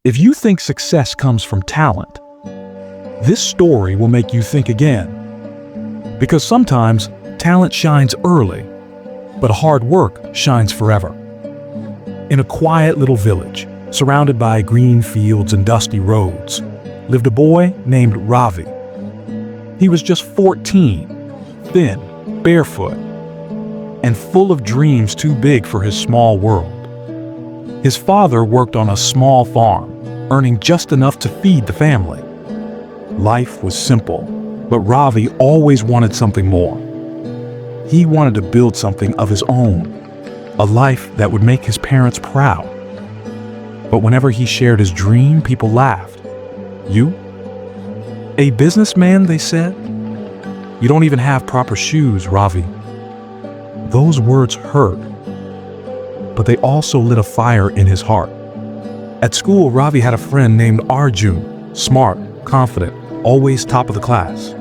If you think success comes from talent, this story will make you think again. Because sometimes talent shines early, but hard work shines forever. In a quiet little village, surrounded by green fields and dusty roads, lived a boy named Ravi. He was just 14, thin, barefoot, and full of dreams too big for his small world. His father worked on a small farm, earning just enough to feed the family. Life was simple, but Ravi always wanted something more. He wanted to build something of his own, a life that would make his parents proud. But whenever he shared his dream, people laughed. "You? A businessman," they said. "You don't even have proper shoes, Ravi." Those words hurt, but they also lit a fire in his heart. At school, Ravi had a friend named Arjun, smart, confident, always top of the class.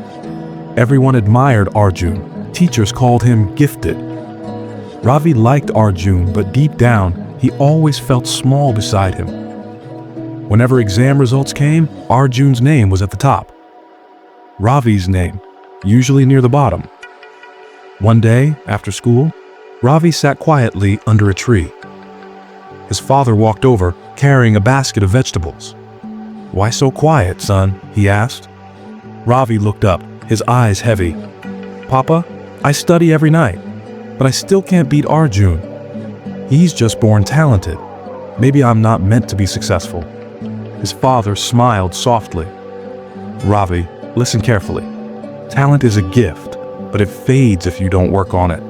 Everyone admired Arjun. Teachers called him gifted. Ravi liked Arjun, but deep down, he always felt small beside him. Whenever exam results came, Arjun's name was at the top. Ravi's name, usually near the bottom. One day, after school, Ravi sat quietly under a tree. His father walked over, carrying a basket of vegetables. "Why so quiet, son?" he asked. Ravi looked up, his eyes heavy. "Papa, I study every night, but I still can't beat Arjun. He's just born talented. Maybe I'm not meant to be successful." His father smiled softly. "Ravi, listen carefully. Talent is a gift, but it fades if you don't work on it.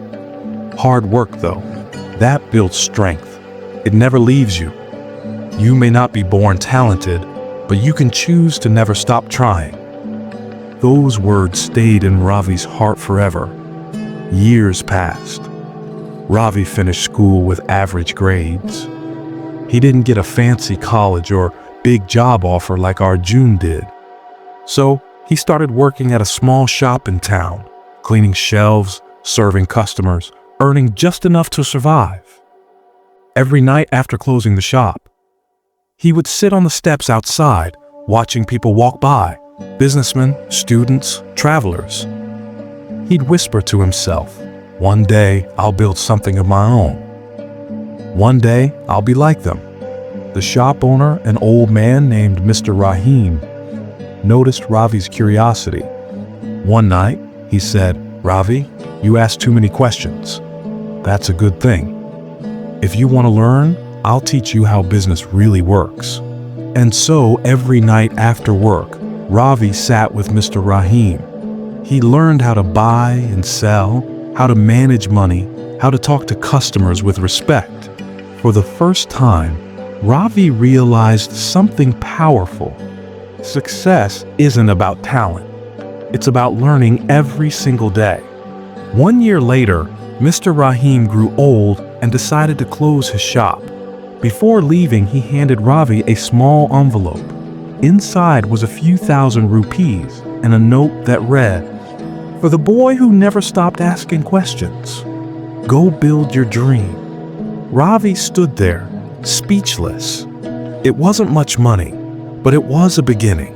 Hard work, though, that builds strength. It never leaves you. You may not be born talented, but you can choose to never stop trying." Those words stayed in Ravi's heart forever. Years passed. Ravi finished school with average grades. He didn't get a fancy college or big job offer like Arjun did. So he started working at a small shop in town, cleaning shelves, serving customers, earning just enough to survive. Every night after closing the shop, he would sit on the steps outside, watching people walk by, businessmen, students, travelers. He'd whisper to himself, "One day I'll build something of my own. One day I'll be like them." The shop owner, an old man named Mr. Rahim, noticed Ravi's curiosity. One night, he said, "Ravi, you ask too many questions. That's a good thing. If you want to learn, I'll teach you how business really works." And so every night after work, Ravi sat with Mr. Rahim. He learned how to buy and sell, how to manage money, how to talk to customers with respect. For the first time, Ravi realized something powerful. Success isn't about talent. It's about learning every single day. 1 year later, Mr. Rahim grew old and decided to close his shop. Before leaving, he handed Ravi a small envelope. Inside was a few thousand rupees and a note that read, "For the boy who never stopped asking questions, go build your dream." Ravi stood there, speechless. It wasn't much money, but it was a beginning.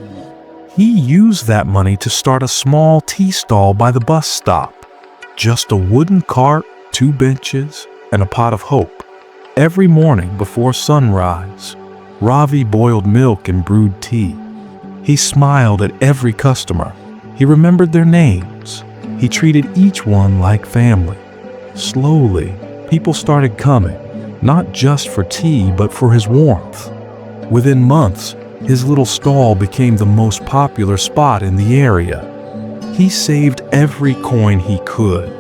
He used that money to start a small tea stall by the bus stop. Just a wooden cart, 2 benches, and a pot of hope. Every morning before sunrise, Ravi boiled milk and brewed tea. He smiled at every customer. He remembered their names. He treated each one like family. Slowly, people started coming, not just for tea, but for his warmth. Within months, his little stall became the most popular spot in the area. He saved every coin he could.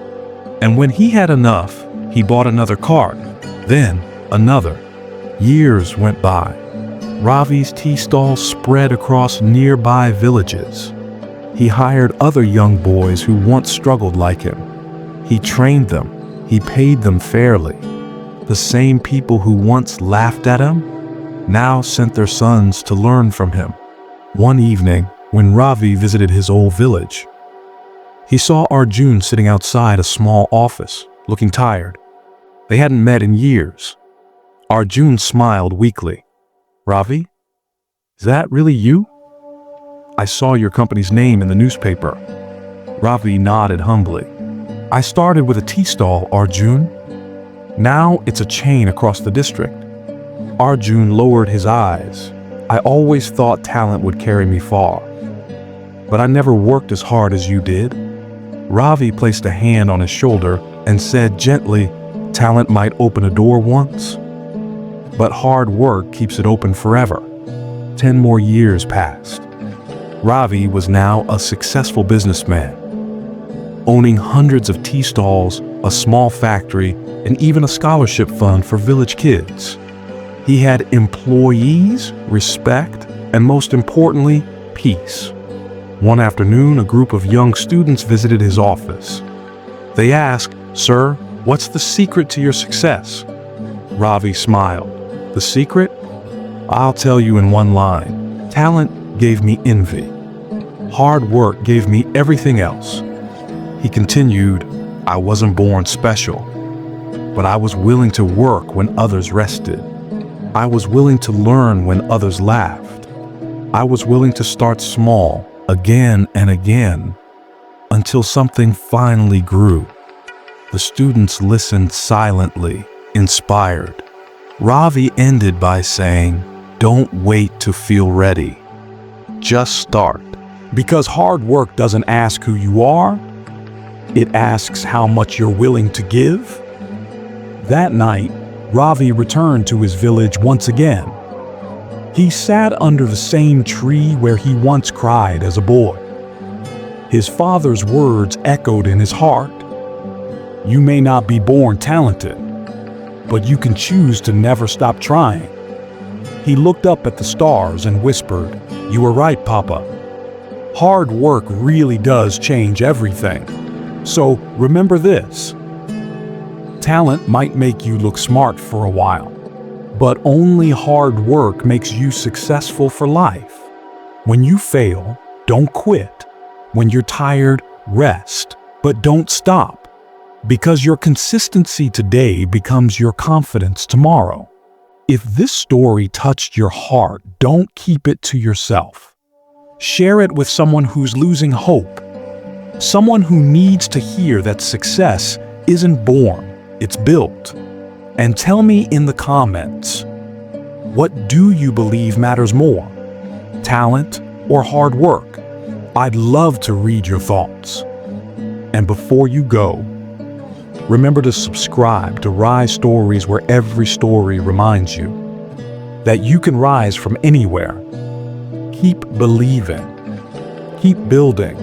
And when he had enough, he bought another cart, then another. Years went by. Ravi's tea stall spread across nearby villages. He hired other young boys who once struggled like him. He trained them. He paid them fairly. The same people who once laughed at him now sent their sons to learn from him. One evening, when Ravi visited his old village, he saw Arjun sitting outside a small office, looking tired. They hadn't met in years. Arjun smiled weakly. "Ravi, Is that really you? I saw your company's name in the newspaper. Ravi nodded humbly. I started with a tea stall, Arjun. Now it's a chain across the district. Arjun lowered his eyes. I always thought talent would carry me far, but I never worked as hard as you did. Ravi placed a hand on his shoulder and said gently, talent might open a door once, but hard work keeps it open forever. 10 more years passed. Ravi was now a successful businessman, owning hundreds of tea stalls, a small factory, and even a scholarship fund for village kids. He had employees, respect, and most importantly, peace. One afternoon, a group of young students visited his office. They asked, "Sir, what's the secret to your success?" Ravi smiled. "The secret? I'll tell you in one line. Talent gave me envy. Hard work gave me everything else." He continued, "I wasn't born special, but I was willing to work when others rested. I was willing to learn when others laughed. I was willing to start small, again and again, until something finally grew." The students listened silently, inspired. Ravi ended by saying, "Don't wait to feel ready. Just start." Because hard work doesn't ask who you are, it asks how much you're willing to give. That night, Ravi returned to his village once again. He sat under the same tree where he once cried as a boy. His father's words echoed in his heart. "You may not be born talented, but you can choose to never stop trying." He looked up at the stars and whispered, "You were right, Papa. Hard work really does change everything. So remember this. Talent might make you look smart for a while, but only hard work makes you successful for life. When you fail, don't quit. When you're tired, rest, but don't stop. Because your consistency today becomes your confidence tomorrow." If this story touched your heart, don't keep it to yourself. Share it with someone who's losing hope. Someone who needs to hear that success isn't born, it's built. And tell me in the comments, what do you believe matters more? Talent or hard work? I'd love to read your thoughts. And before you go, remember to subscribe to Rise Stories, where every story reminds you that you can rise from anywhere. Keep believing, keep building,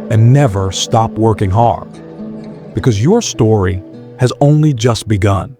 and never stop working hard, because your story has only just begun.